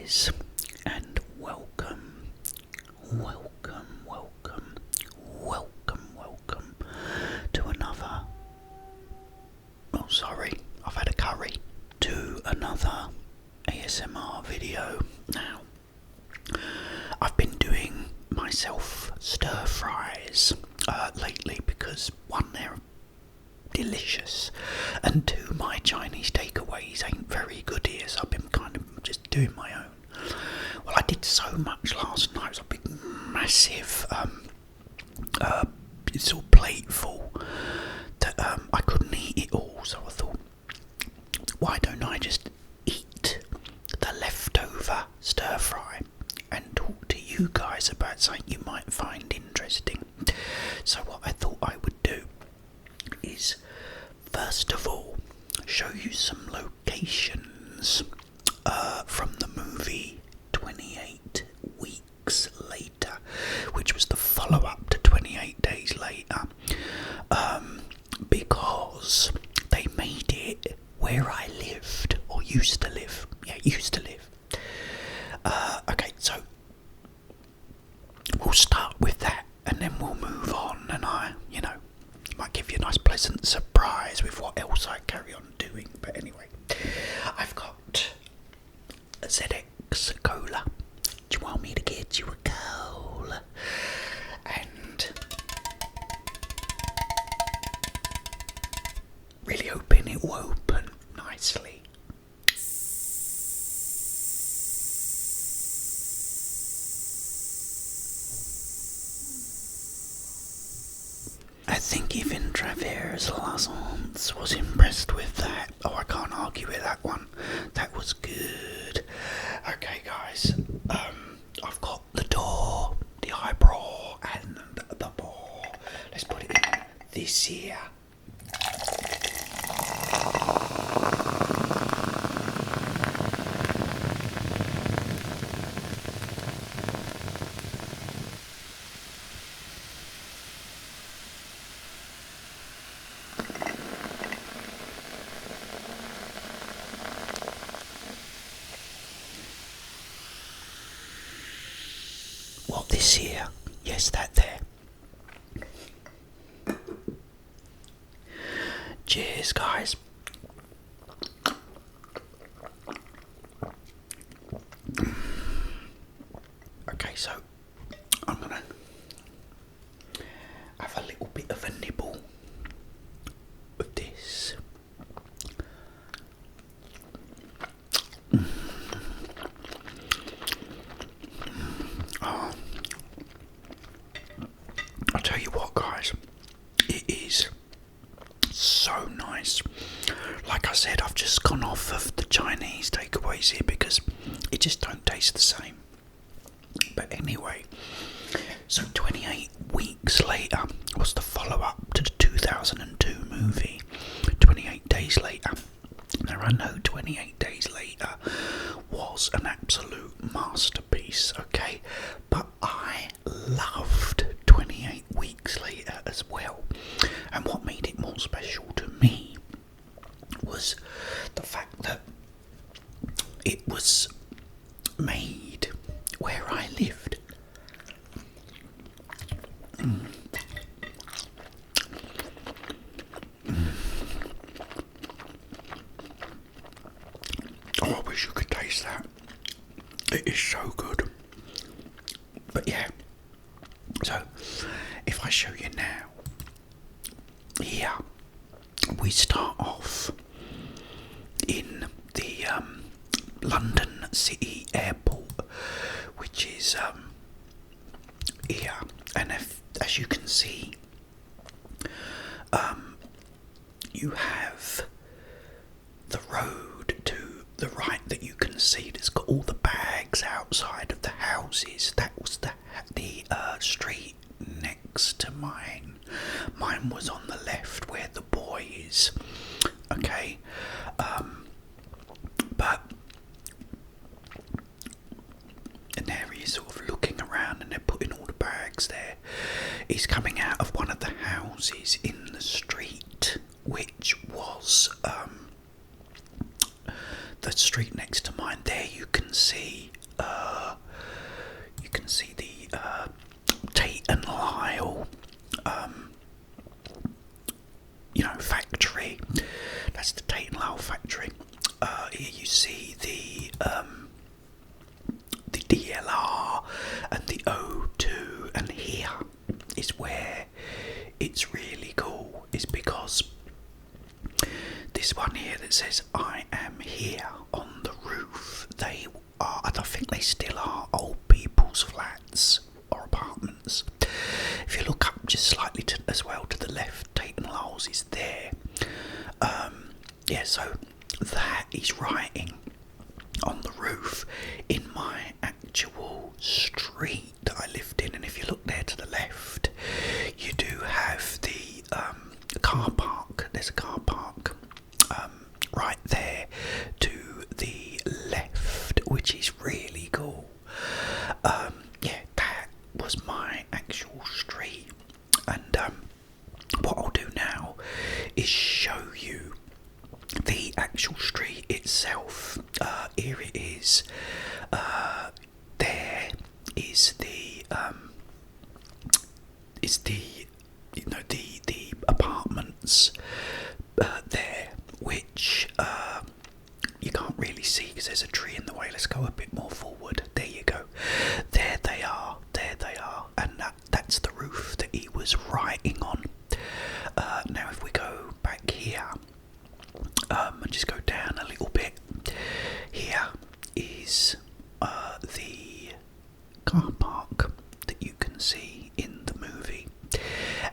guys, and welcome to another, oh sorry, I've had a curry, to another ASMR video. Now, I've been doing myself stir fries lately because one, they're delicious, and two, my Chinese takeaways ain't very good here, so I've been kind of just doing my own. Well, I did so much last night. It was a big, massive, sort of plate full that I couldn't eat it all. So I thought, why don't I just eat the leftover stir fry and talk to you guys about something you might find interesting? So what I thought I would do is, first of all, show you some locations from the movie 28 Weeks Later, which was the follow-up to 28 Days Later, because they made it where I lived, or used to live. Yeah, used to live. Okay, so we'll start with that, and then we'll move on, and might give you a nice pleasant surprise with what else I carry on doing. But anyway, I've got a ZX Cola. Do you want me to get you a cola? And really hoping it will open nicely. I think even Travers Lazance was impressed with that. Oh, I can't argue with that one. That was good. Okay, guys. I've got the door, the eyebrow, and the ball. Let's put it in this here. What, this here? Yes, that there. Cheers, guys. Okay, so I'm gonna have a little bit of a nibble with this. Oh, I'll tell you what, guys, it is so nice. Like I said, I've just gone off of the Chinese takeaways here because it just don't taste the same. But anyway, so 28 Weeks Later was the follow-up to the 2002 movie 28 Days Later. Now, I know 28 Days Later was an absolute masterpiece, okay, but I loved 28 Weeks Later as well. And what made it more special to me was the fact that it was made where I lived. Oh, I wish you could taste that. It is so good. But yeah, so if I show you now, here we start off in the London City Airport, which is here, and as you can see, you have the road to the right that you can see that's got all the bags outside of the houses. That was the street next to mine. Mine was on the left where the boy is. Okay, but and there he is, sort of looking around, and they're putting all the bags there. He's coming out of one of the houses in the street, which was the street next to mine, there you can see the Tate and Lyle, factory. That's the Tate and Lyle factory. Here you see the DLR and the O2, and here is where it's really cool, is because this one here that says "I am here" on the roof, they are, I think they still are, old people's flats or apartments. If you look up just slightly as well to the left, Tate and Lyle's is there. So that is writing on the roof in my actual street that I lived in. And if you look there to the left, you do have the car park. There's a car park right there to the left, which is really cool. That was my actual street. And what I'll do now is show you the actual street itself. Here it is. There is the the apartments there, which you can't really see because there's a tree in the way. Let's go a bit more forward. There you go. There they are, and that's the roof that he was writing on. Now if we go back here, and just go down a little bit, here is the car park that you can see in the movie.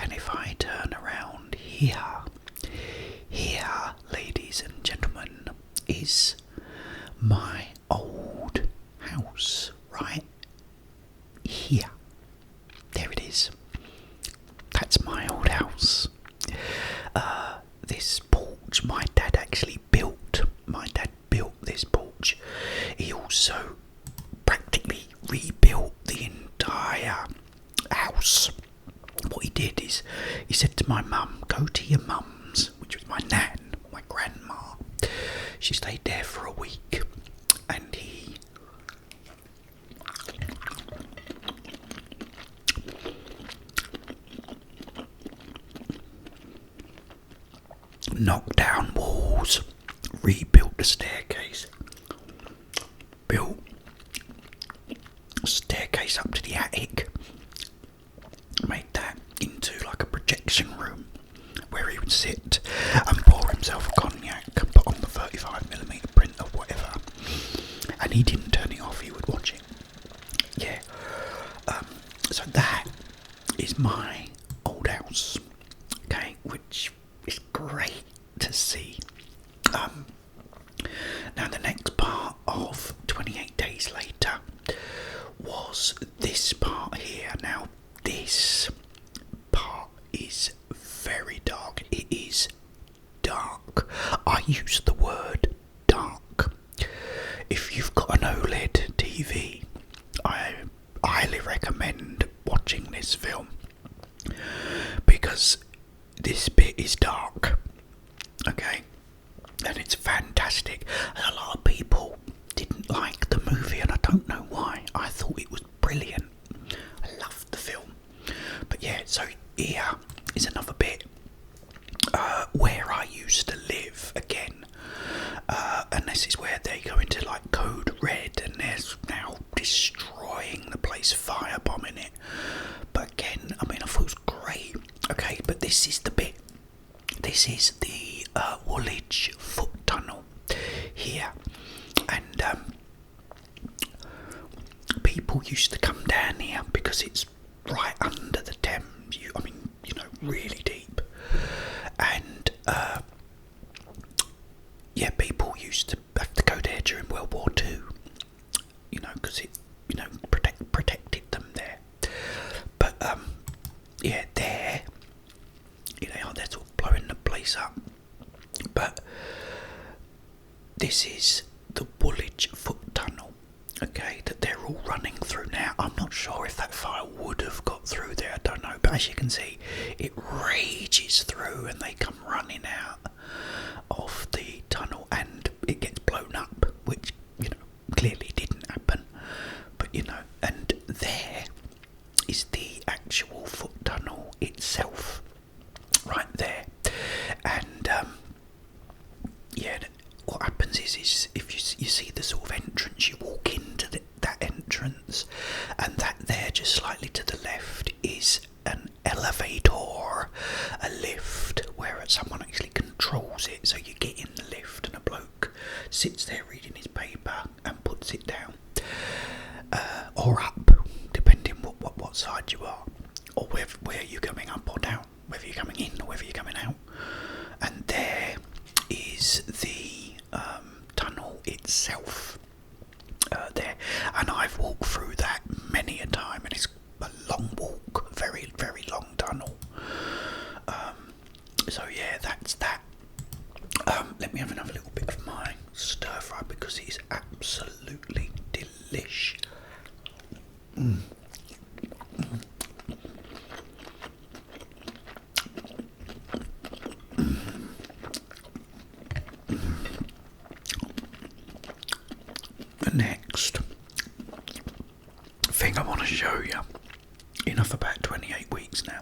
And if I turn around here, ladies and gentlemen, is my old house right here. There it is. That's my old house. This porch my dad actually built. My dad built this porch. He also practically rebuilt the entire house. What he did is he said to my mum, "Go to your mum's," which was my nan, my grandma. She stayed there for a week, and he knocked down walls, rebuilt the staircase, built a staircase up to the attic, made that into like a projection room where he would sit and pour himself a cognac and put on the 35mm printer, whatever, and he didn't turn it off, he would watch it. So that is my old house, okay, which is great to see. Now the next part of 28 Days Later was this part here. Now this part is very dark. It is dark. I use the word dark. If you've got an OLED TV, I highly recommend watching this film because this bit is dark, okay, and it's fantastic. A lot of people didn't like the movie, and I don't know why. I thought it was brilliant. I loved the film. But so here is another bit where I used to live again, and this is where they go into like Code Red, and they're now destroying the place, firebombing it. But again, I mean, I thought it was great. Okay, but this is the bit. This is the Woolwich Foot Tunnel here, and people used to come down here because it's right under the Thames. Really deep, and people used to have to go there during World War II. Because it protected them there. But there, they're sort of blowing the place up. But this is the Woolwich Foot Tunnel, okay, that they're all running through now. I'm not sure if that fire would have got through there, I don't know, but as you can see, it rages through and they come running out of the tunnel and it gets blown up. is if you see the sort of entrance, you walk into that entrance, and that there, just slightly to the left, is an elevator, a lift, where someone actually controls it. So you get in the lift, and a bloke sits there reading his paper and puts it down, or up, depending what side you are, or where you're coming up or down, whether you're coming in or whether you're coming out. And there is the tunnel itself there, and I've walked through that many a time, and it's a long walk, very, very long tunnel. So yeah, that's that. Let me have another little bit of my stir fry, because it is absolutely delish. The next thing I want to show you, enough about 28 weeks now,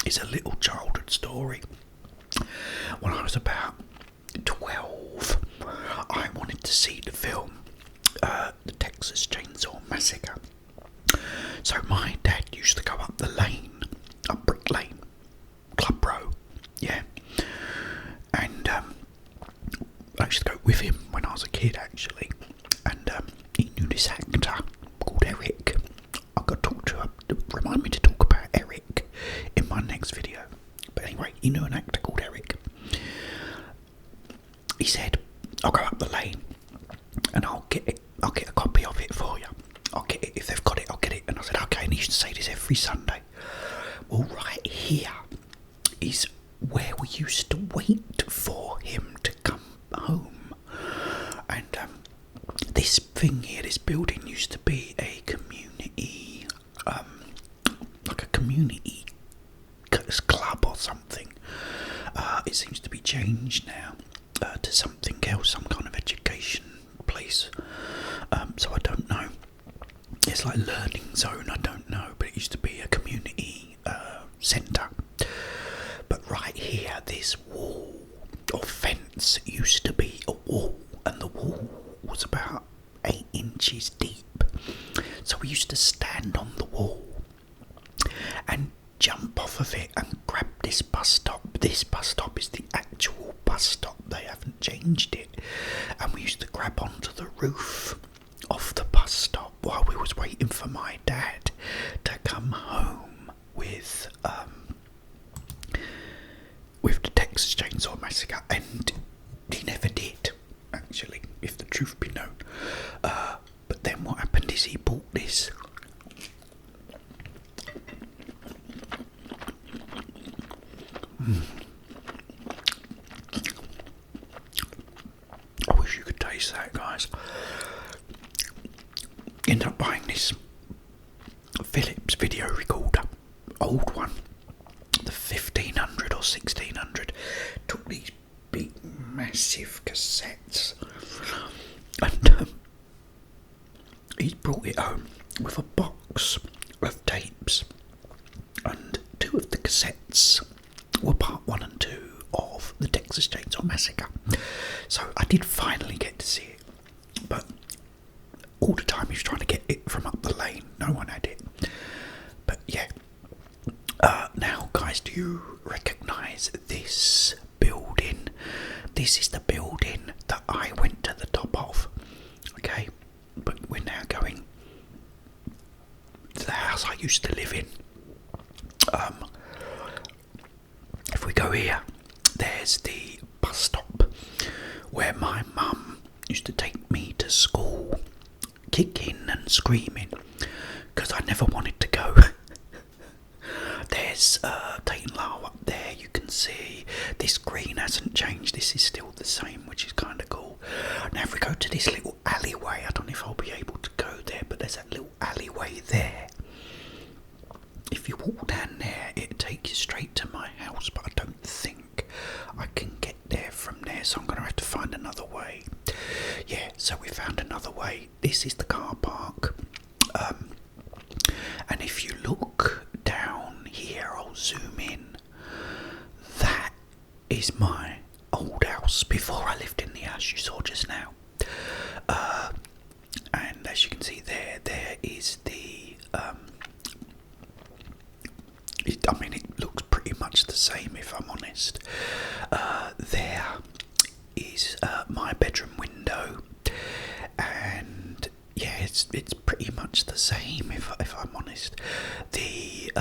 is a little childhood story. When I was about 12, I wanted to see the film The Texas Chainsaw Massacre. So my dad used to go up the lane, up Brick Lane, Club Row, yeah. And I used to go with him when I was a kid, actually. And he knew this actor called Eric. I got to talk to remind me to talk about Eric in my next video. But anyway, he knew an actor called Eric. He said, "I'll go up the lane and I'll get it. I'll get a copy of it for you. I'll get it. If they've got it, I'll get it." And I said, "Okay." And he used to say this every Sunday. Well, right here is where we used to wait for him to come home. And this thing here, this building, used to be a community, like a community club or something. It seems to be changed now to something else, some kind of education place. So I don't know. It's like learning zone, I don't know, but it used to be a community centre. But right here, this wall or fence used to be a wall, and the wall was about 8 inches deep. So we used to stand on the wall and jump off of it and grab this bus stop. This bus stop is the actual bus stop, they haven't changed it. And we used to grab onto the roof of the bus stop while we was waiting for my dad to come home with the Texas Chainsaw Massacre, and he never did, actually, if the truth be known. But then what happened is he bought this. I wish you could taste that, guys. Ended up buying this Philips video recorder, old one, the 1500 or 1600. Took these big, massive cassettes, and he's brought it home with a box of tapes, and 2 of the cassettes were part 1 and 2 of the Texas Chainsaw Massacre. So I did finally get to see it, but all the time he was trying to get it from up the lane. No one had it. But yeah. Now, guys, do you recognise this building? This is the building that I went to the top of. Okay, but we're now going to the house I used to live in. If we go here, there's the bus stop where my mum used to take me to school, kicking and screaming, because I never wanted to go. There's Tate and Lyle up there, you can see. This green hasn't changed, this is still the same, which is kind of cool. Now if we go to this little alleyway, I don't know if I'll be able to go there, but there's that little alleyway there. If you walk down there, it'll take you straight to my house, but I don't think I can get there from there, so I'm going to have to find another way. Yeah, so we found another way. This is the car park. And if you look down here, I'll zoom in. is my old house before I lived in the house you saw just now. And as you can see there is the. It looks pretty much the same if I'm honest. There is my bedroom window, and yeah, it's pretty much the same if I'm honest. The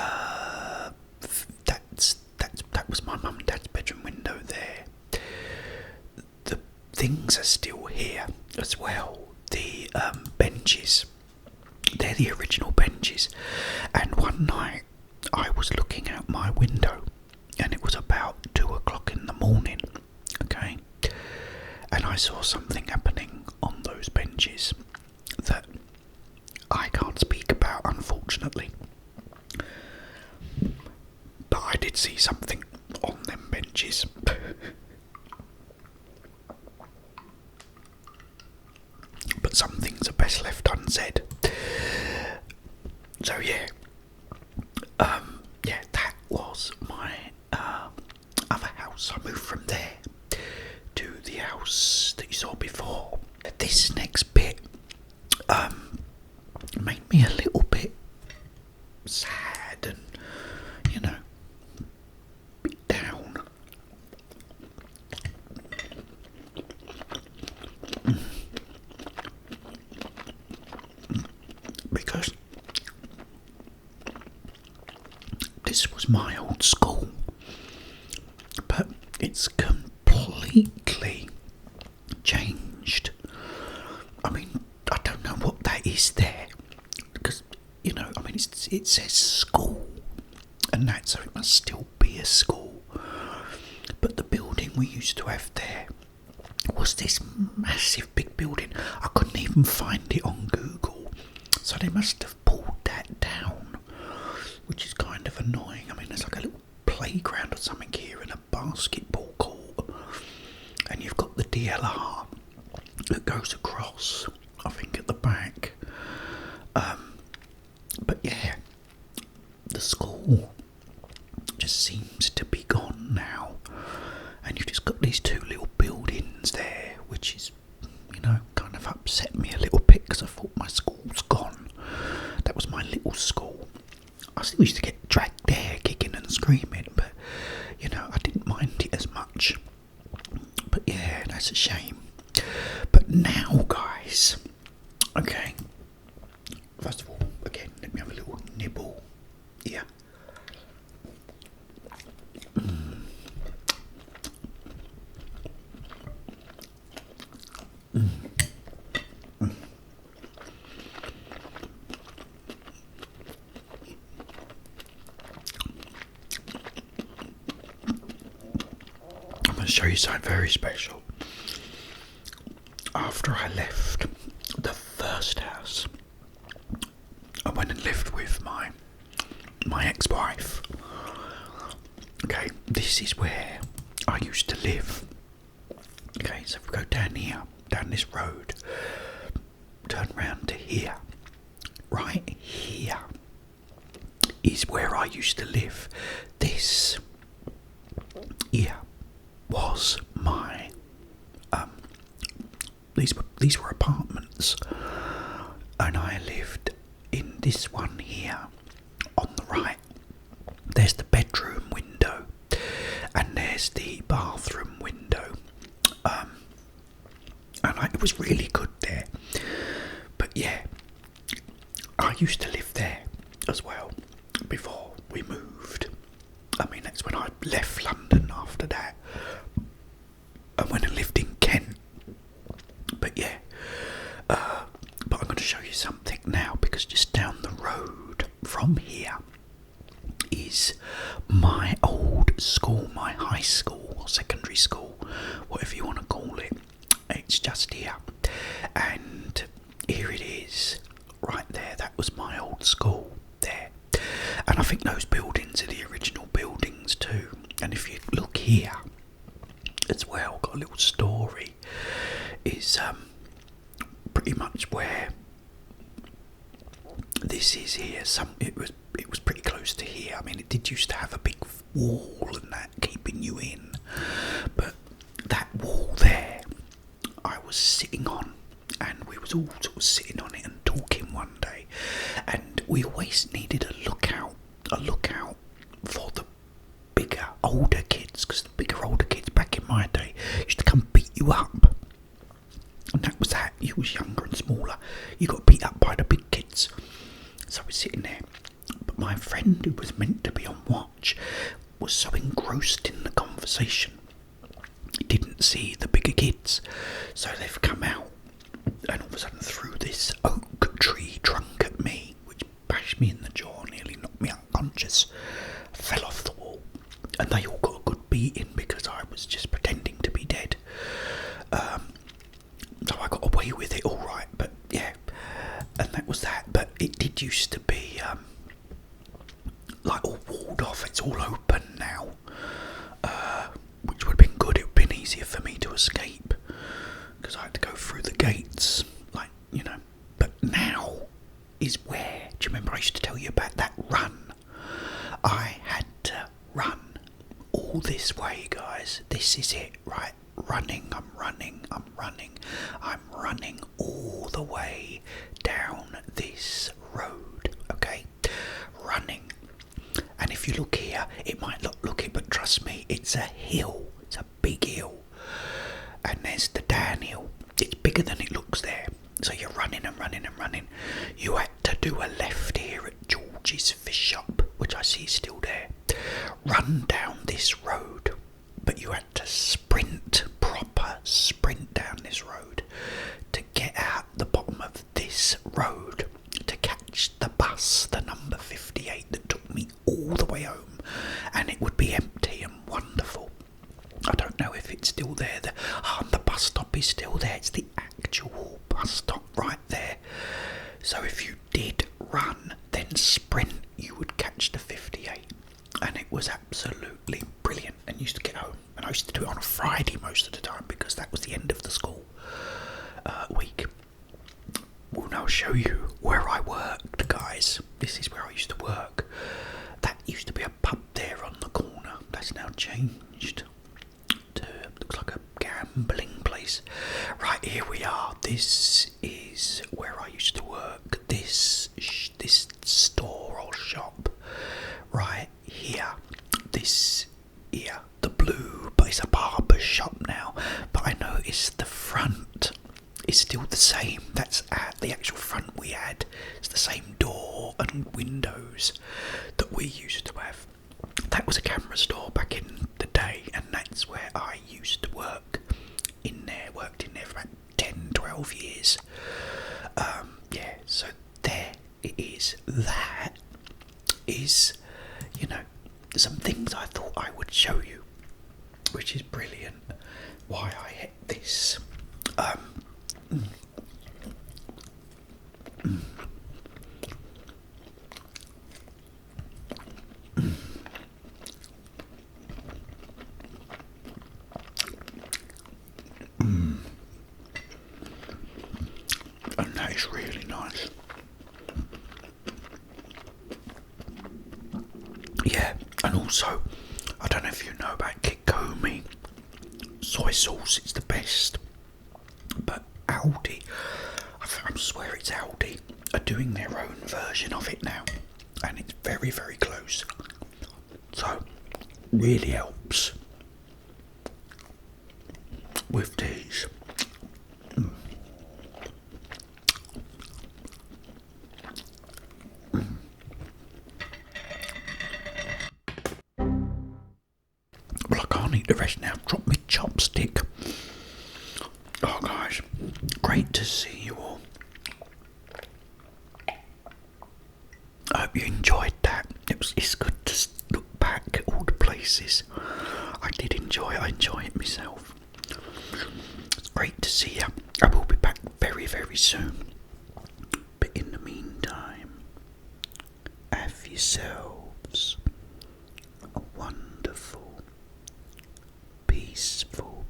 that was my mum and dad's bedroom window there. The things are still here as well. The benches, they're the original benches. And one night I was looking out my window, and it was about 2 o'clock in the morning. Okay, and I saw something happening on those benches that I can't speak about, unfortunately. But I did see something on them benches. But some things are best left unsaid. So yeah, that was my other house. I moved from there to the house that you saw before. This next bit made me a little bit sad and, a bit down. Because this was my old school, but it's completely changed. I don't know what that is there, because it says school, and that, so it must still be a school. But the building we used to have there was this massive big building. I couldn't even find it on Google, so they must have pulled that down, which is kind of annoying. There's like a little playground or something here and a basketball court, and you've got the DLR that goes across, I think, at the back. But yeah, the school just seems to be gone now, and you've just got these two little buildings there, which is, kind of upset me a little bit, because I thought my school's gone. That was my little school. I still used to get dragged there, kicking and screaming, but, I didn't mind it as much. But yeah, that's a shame. But now, guys, okay, first of all, again, let me have a little nibble. Yeah. I'm going to show you something very special. After I left the first house, I went and lived with my ex-wife. Okay, this is where I used to live. Okay, so if we go down here, down this road, turn round to here. Right here is where I used to live. This here was my these were apartments, and I lived in this one here on the right. There's the bedroom window, and there's the bathroom window, and it was really good there. But yeah, I used to live there as well before we moved. That's when I left London after that. I went and lived in Kent. But yeah, but I'm going to show you something now, because just down the road from here is my old school, my high school or secondary school, whatever you want to call it. It's just here, and here it is, right there. That was my old school there, and I think those buildings are the original buildings too. And if you look here as well, got a little story, is pretty much where this is here. It was pretty close to here. It did used to have a big wall and that keeping you in, all sort of sitting on it and talking one day, and we always needed a lookout for the bigger, older kids, because the bigger, older kids back in my day used to come beat you up. And that was that. You was younger and smaller. You got beat up by the big kids. So we're sitting there. But my friend, who was meant to be on watch, was so engrossed in the conversation, he didn't see the bigger kids. So they've come out and all of a sudden threw this oak tree trunk at me, which bashed me in the jaw, nearly knocked me unconscious. Fell off the wall. And they all got a good beating because I was just pretending to be dead. So I got away with it all right, but yeah, and that was that. But it did used to be like all walled off. It's all open now, which would have been good. It would have been easier for me to escape because I had to go through the gates, like, you know. But now is where, do you remember I used to tell you about that run? I had to run all this way, guys. This is it, right? I'm running all the way down this road, okay? Running. And if you look here, it might not look it, but trust me, it's a hill. It's a big hill. And there's the downhill. It's bigger than it looks there. So you're running and running and running. You had to do a left here at George's Fish Shop, which I see is still there. Run down this road. But you had to proper sprint down this road to get out the bottom of this road to catch the bus, the number 58 that took me all the way home, and it would be empty and wonderful. I don't know if it's still there. The bus stop is still there. It's the actual bus stop right there. So if you did run, then sprint, you would catch the 58. And it was absolutely brilliant, and used to get home. And I used to do it on a Friday most of the time because that was the end of the school week. We'll now show you where I worked, guys. This is where I used to work. That used to be a pub there on the corner. That's now changed to, looks like a gambling place. Right, here we are. This is where I used to work. This store or shop. Right here, this here, the blue, but it's a barber shop now. But I noticed the front is still the same. That's at the actual front we had. It's the same door and windows that we used to have. That was a camera store back in the day, and that's where I used to work in there. Worked in there for about 10, 12 years. Yeah, so there it is. That is, you know, some things I thought I would show you, which is brilliant. Why I hit this. And that is really nice. Yeah, and also, I don't know if you know about Kikomi soy sauce. It's the best. But Aldi, I swear it's Aldi, are doing their own version of it now, and it's very, very close. So, really helps with these. Well, I can't eat the rest now. Drop me chopstick. Oh, guys, great to see you all. I hope you enjoyed that. It's good to look back at all the places I did enjoy. I enjoy it myself. It's great to see you. I will be back very, very soon. But in the meantime, have yourselves a wonderful, peaceful